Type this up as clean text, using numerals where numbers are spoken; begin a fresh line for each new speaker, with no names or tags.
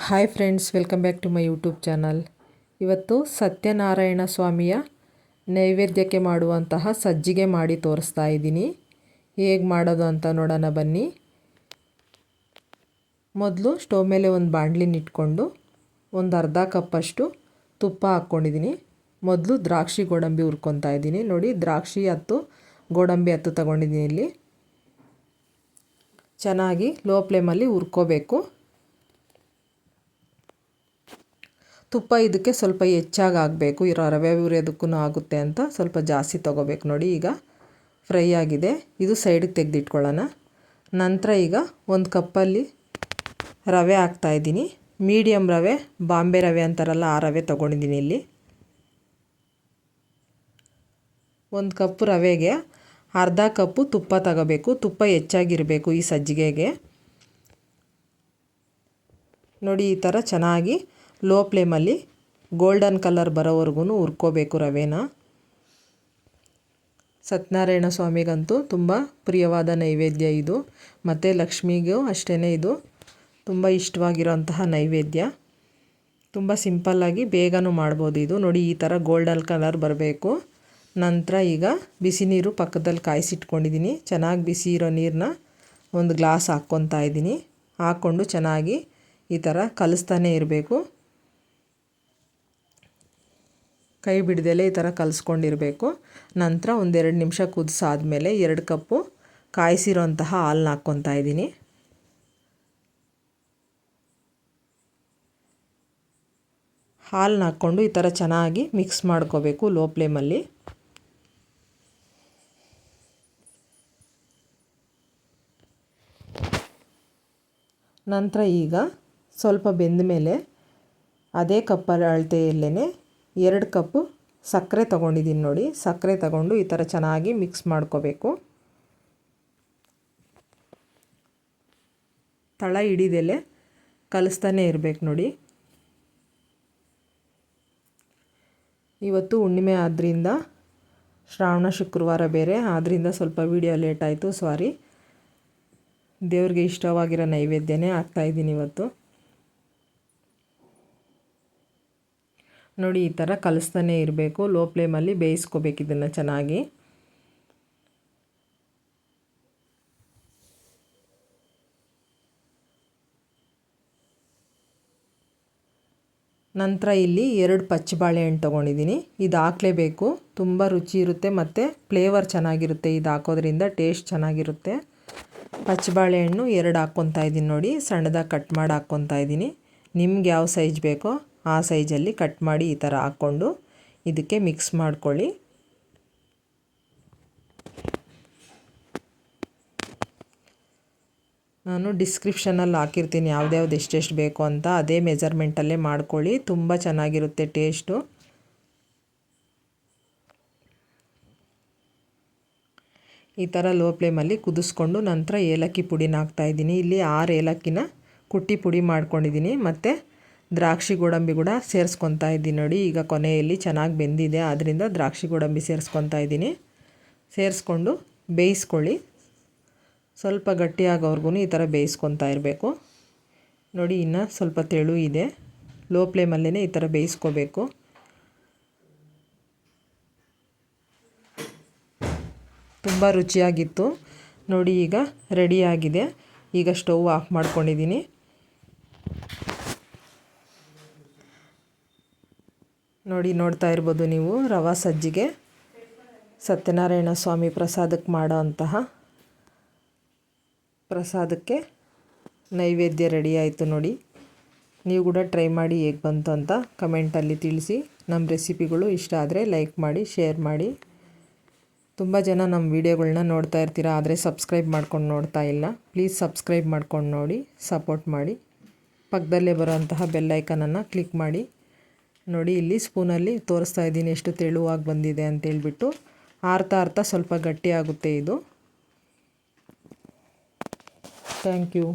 Hi friends, welcome back to my YouTube channel. ಇವತ್ತು ಸತ್ಯನಾರಾಯಣ ಸ್ವಾಮಿಯ ನೈವೇದ್ಯಕ್ಕೆ ಮಾಡುವಂತಹ ಸಜ್ಜಿಗೆ ಮಾಡಿ ತೋರಿಸ್ತಾ ಇದ್ದೀನಿ. ಹೇಗೆ ಮಾಡೋದು ಅಂತ ನೋಡೋಣ ಬನ್ನಿ. ಮೊದಲು ಸ್ಟವ್ ಮೇಲೆ ಒಂದು ಬಾಣಲಿನ ಇಟ್ಕೊಂಡು ಒಂದು ಅರ್ಧ ಕಪ್ಪಷ್ಟು ತುಪ್ಪ ಹಾಕ್ಕೊಂಡಿದ್ದೀನಿ. ಮೊದಲು ದ್ರಾಕ್ಷಿ ಗೋಡಂಬಿ ಹುರ್ಕೊತಾ ಇದ್ದೀನಿ. ನೋಡಿ, ದ್ರಾಕ್ಷಿ 10, ಗೋಡಂಬಿ 10 ತಗೊಂಡಿದ್ದೀನಿ. ಇಲ್ಲಿ ಚೆನ್ನಾಗಿ ಲೋ ಫ್ಲೇಮಲ್ಲಿ ಹುರ್ಕೋಬೇಕು. ತುಪ್ಪ ಇದಕ್ಕೆ ಸ್ವಲ್ಪ ಹೆಚ್ಚಾಗಿ ಆಗಬೇಕು, ರವೆ ಹುರಿಯೋದಕ್ಕೂ ಆಗುತ್ತೆ ಅಂತ ಸ್ವಲ್ಪ ಜಾಸ್ತಿ ತೊಗೋಬೇಕು. ನೋಡಿ, ಈಗ ಫ್ರೈ ಆಗಿದೆ. ಇದು ಸೈಡಿಗೆ ತೆಗೆದಿಟ್ಕೊಳ್ಳೋಣ. ನಂತರ ಈಗ ಒಂದು ಕಪ್ಪಲ್ಲಿ ರವೆ ಹಾಕ್ತಾಯಿದ್ದೀನಿ. ಮೀಡಿಯಮ್ ರವೆ, ಬಾಂಬೆ ರವೆ ಅಂತಾರಲ್ಲ, ಆ ರವೆ ತೊಗೊಂಡಿದ್ದೀನಿ. ಇಲ್ಲಿ 1 ಕಪ್ ರವೆಗೆ ಅರ್ಧ ಕಪ್ಪು ತುಪ್ಪ ತಗೋಬೇಕು. ತುಪ್ಪ ಹೆಚ್ಚಾಗಿರಬೇಕು ಈ ಸಜ್ಜಿಗೆಗೆ. ನೋಡಿ, ಈ ಥರ ಚೆನ್ನಾಗಿ ಲೋ ಫ್ಲೇಮಲ್ಲಿ ಗೋಲ್ಡನ್ ಕಲರ್ ಬರೋವರೆಗೂ ಹುರ್ಕೋಬೇಕು ರವೆನ. ಸತ್ಯನಾರಾಯಣ ಸ್ವಾಮಿಗಂತೂ ತುಂಬ ಪ್ರಿಯವಾದ ನೈವೇದ್ಯ ಇದು, ಮತ್ತು ಲಕ್ಷ್ಮಿಗೂ ಅಷ್ಟೇ ಇದು ತುಂಬ ಇಷ್ಟವಾಗಿರೋಂತಹ ನೈವೇದ್ಯ. ತುಂಬ ಸಿಂಪಲ್ಲಾಗಿ ಬೇಗನೂ ಮಾಡ್ಬೋದು ಇದು. ನೋಡಿ, ಈ ಥರ ಗೋಲ್ಡನ್ ಕಲರ್ ಬರಬೇಕು. ನಂತರ ಈಗ ಬಿಸಿ ನೀರು ಪಕ್ಕದಲ್ಲಿ ಕಾಯಿಸಿಟ್ಕೊಂಡಿದ್ದೀನಿ. ಚೆನ್ನಾಗಿ ಬಿಸಿ ಇರೋ ನೀರನ್ನ ಒಂದು ಗ್ಲಾಸ್ ಹಾಕ್ಕೊತಾ ಇದ್ದೀನಿ. ಹಾಕ್ಕೊಂಡು ಚೆನ್ನಾಗಿ ಈ ಥರ ಕಲಿಸ್ತಾನೆ ಇರಬೇಕು. ಕೈ ಬಿಡದೆಲೆ ಈ ಥರ ಕಲಿಸ್ಕೊಂಡಿರಬೇಕು. ನಂತರ 1-2 ನಿಮಿಷ ಕುದಿಸಾದ್ಮೇಲೆ 2 ಕಪ್ಪು ಕಾಯಿಸಿರೋಂತಹ ಹಾಲನ್ನ ಹಾಕ್ಕೊತಾ ಇದ್ದೀನಿ. ಹಾಲನ್ನ ಹಾಕ್ಕೊಂಡು ಈ ಥರ ಚೆನ್ನಾಗಿ ಮಿಕ್ಸ್ ಮಾಡ್ಕೋಬೇಕು ಲೋ ಫ್ಲೇಮಲ್ಲಿ. ನಂತರ ಈಗ ಸ್ವಲ್ಪ ಬೆಂದ ಮೇಲೆ ಅದೇ ಕಪ್ಪಲ್ಲಿ ಅಳತೆಯಲ್ಲೇ 2 ಕಪ್ಪು ಸಕ್ಕರೆ ತೊಗೊಂಡಿದ್ದೀನಿ. ನೋಡಿ, ಸಕ್ಕರೆ ತಗೊಂಡು ಈ ಥರ ಚೆನ್ನಾಗಿ ಮಿಕ್ಸ್ ಮಾಡ್ಕೋಬೇಕು. ತಳ ಹಿಡಿದೆಲೆ ಕಲಿಸ್ತಾನೆ ಇರಬೇಕು. ನೋಡಿ, ಇವತ್ತು ಹುಣ್ಣಿಮೆ ಆದ್ದರಿಂದ ಶ್ರಾವಣ ಶುಕ್ರವಾರ ಬೇರೆ ಆದ್ದರಿಂದ ಸ್ವಲ್ಪ ವಿಡಿಯೋ ಲೇಟ್ ಆಯಿತು, ಸಾರಿ. ದೇವ್ರಿಗೆ ಇಷ್ಟವಾಗಿರೋ ನೈವೇದ್ಯನೇ ಹಾಕ್ತಾಯಿದ್ದೀನಿ ಇವತ್ತು. ನೋಡಿ, ಈ ಥರ ಕಲಿಸ್ತಾನೆ ಇರಬೇಕು. ಲೋ ಫ್ಲೇಮಲ್ಲಿ ಬೇಯಿಸ್ಕೋಬೇಕು ಇದನ್ನು ಚೆನ್ನಾಗಿ. ನಂತರ ಇಲ್ಲಿ 2 ಪಚ್ಚ ಬಾಳೆಹಣ್ಣು ತೊಗೊಂಡಿದ್ದೀನಿ. ಇದು ಹಾಕಲೇಬೇಕು, ತುಂಬ ರುಚಿ ಇರುತ್ತೆ ಮತ್ತು ಫ್ಲೇವರ್ ಚೆನ್ನಾಗಿರುತ್ತೆ. ಇದು ಹಾಕೋದ್ರಿಂದ ಟೇಸ್ಟ್ ಚೆನ್ನಾಗಿರುತ್ತೆ. ಪಚ್ಚ ಬಾಳೆಹಣ್ಣು 2 ಹಾಕ್ಕೊತಾ ಇದ್ದೀನಿ. ನೋಡಿ, ಸಣ್ಣದಾಗಿ ಕಟ್ ಮಾಡಿ ಹಾಕ್ಕೊತಾ ಇದ್ದೀನಿ. ನಿಮ್ಗೆ ಯಾವ ಸೈಜ್ ಬೇಕೋ ಆ ಸೈಜಲ್ಲಿ ಕಟ್ ಮಾಡಿ ಈ ಥರ ಹಾಕ್ಕೊಂಡು ಇದಕ್ಕೆ ಮಿಕ್ಸ್ ಮಾಡ್ಕೊಳ್ಳಿ. ನಾನು ಡಿಸ್ಕ್ರಿಪ್ಷನಲ್ಲಿ ಹಾಕಿರ್ತೀನಿ ಯಾವ್ದ್ಯಾವ್ದು ಎಷ್ಟೆಷ್ಟು ಬೇಕು ಅಂತ. ಅದೇ ಮೆಜರ್ಮೆಂಟಲ್ಲೇ ಮಾಡ್ಕೊಳ್ಳಿ, ತುಂಬ ಚೆನ್ನಾಗಿರುತ್ತೆ ಟೇಸ್ಟು. ಈ ಥರ ಲೋ ಫ್ಲೇಮಲ್ಲಿ ಕುದಿಸ್ಕೊಂಡು ನಂತರ ಏಲಕ್ಕಿ ಪುಡಿನ ಹಾಕ್ತಾಯಿದ್ದೀನಿ. ಇಲ್ಲಿ 6 ಏಲಕ್ಕಿನ ಕುಟ್ಟಿ ಪುಡಿ ಮಾಡ್ಕೊಂಡಿದ್ದೀನಿ. ಮತ್ತು ದ್ರಾಕ್ಷಿ ಗೋಡಂಬಿ ಕೂಡ ಸೇರಿಸ್ಕೊತಾ ಇದ್ದೀನಿ. ನೋಡಿ, ಈಗ ಕೊನೆಯಲ್ಲಿ ಚೆನ್ನಾಗಿ ಬೆಂದಿದೆ, ಆದ್ದರಿಂದ ದ್ರಾಕ್ಷಿ ಗೋಡಂಬಿ ಸೇರಿಸ್ಕೊತಾ ಇದ್ದೀನಿ. ಸೇರಿಸ್ಕೊಂಡು ಬೇಯಿಸ್ಕೊಳ್ಳಿ. ಸ್ವಲ್ಪ ಗಟ್ಟಿಯಾಗೋವರೆಗೂ ಈ ಥರ ಬೇಯಿಸ್ಕೊತಾ ಇರಬೇಕು. ನೋಡಿ, ಇನ್ನು ಸ್ವಲ್ಪ ತೆಳು ಇದೆ. ಲೋ ಫ್ಲೇಮಲ್ಲೇ ಈ ಥರ ಬೇಯಿಸ್ಕೋಬೇಕು. ತುಂಬ ರುಚಿಯಾಗಿತ್ತು. ನೋಡಿ, ಈಗ ರೆಡಿಯಾಗಿದೆ. ಈಗ ಸ್ಟವ್ ಆಫ್ ಮಾಡ್ಕೊಂಡಿದ್ದೀನಿ. ನೋಡಿ, ನೋಡ್ತಾ ಇರ್ಬೋದು ನೀವು, ರವಾ ಸಜ್ಜಿಗೆ ಸತ್ಯನಾರಾಯಣ ಸ್ವಾಮಿ ಪ್ರಸಾದಕ್ಕೆ ಮಾಡೋ ಅಂತಹ ಪ್ರಸಾದಕ್ಕೆ ನೈವೇದ್ಯ ರೆಡಿ ಆಯಿತು. ನೋಡಿ, ನೀವು ಕೂಡ ಟ್ರೈ ಮಾಡಿ ಹೇಗೆ ಬಂತು ಅಂತ ಕಮೆಂಟಲ್ಲಿ ತಿಳಿಸಿ. ನಮ್ಮ ರೆಸಿಪಿಗಳು ಇಷ್ಟ ಆದರೆ ಲೈಕ್ ಮಾಡಿ, ಶೇರ್ ಮಾಡಿ. ತುಂಬ ಜನ ನಮ್ಮ ವೀಡಿಯೋಗಳನ್ನ ನೋಡ್ತಾ ಇರ್ತೀರ, ಆದರೆ ಸಬ್ಸ್ಕ್ರೈಬ್ ಮಾಡ್ಕೊಂಡು ನೋಡ್ತಾ ಇಲ್ಲ. ಪ್ಲೀಸ್ ಸಬ್ಸ್ಕ್ರೈಬ್ ಮಾಡ್ಕೊಂಡು ನೋಡಿ, ಸಪೋರ್ಟ್ ಮಾಡಿ. ಪಕ್ಕದಲ್ಲೇ ಬರೋಂತಹ ಬೆಲ್ಲೈಕನನ್ನು ಕ್ಲಿಕ್ ಮಾಡಿ. ನೋಡಿ, ಇಲ್ಲಿ ಸ್ಪೂನಲ್ಲಿ ತೋರಿಸ್ತಾ ಇದ್ದೀನಿ ಎಷ್ಟು ತೆಳುವಾಗಿ ಬಂದಿದೆ ಅಂತೇಳ್ಬಿಟ್ಟು. ಆರ್ತಾ ಸ್ವಲ್ಪ ಗಟ್ಟಿಯಾಗುತ್ತೆ ಇದು. Thank you.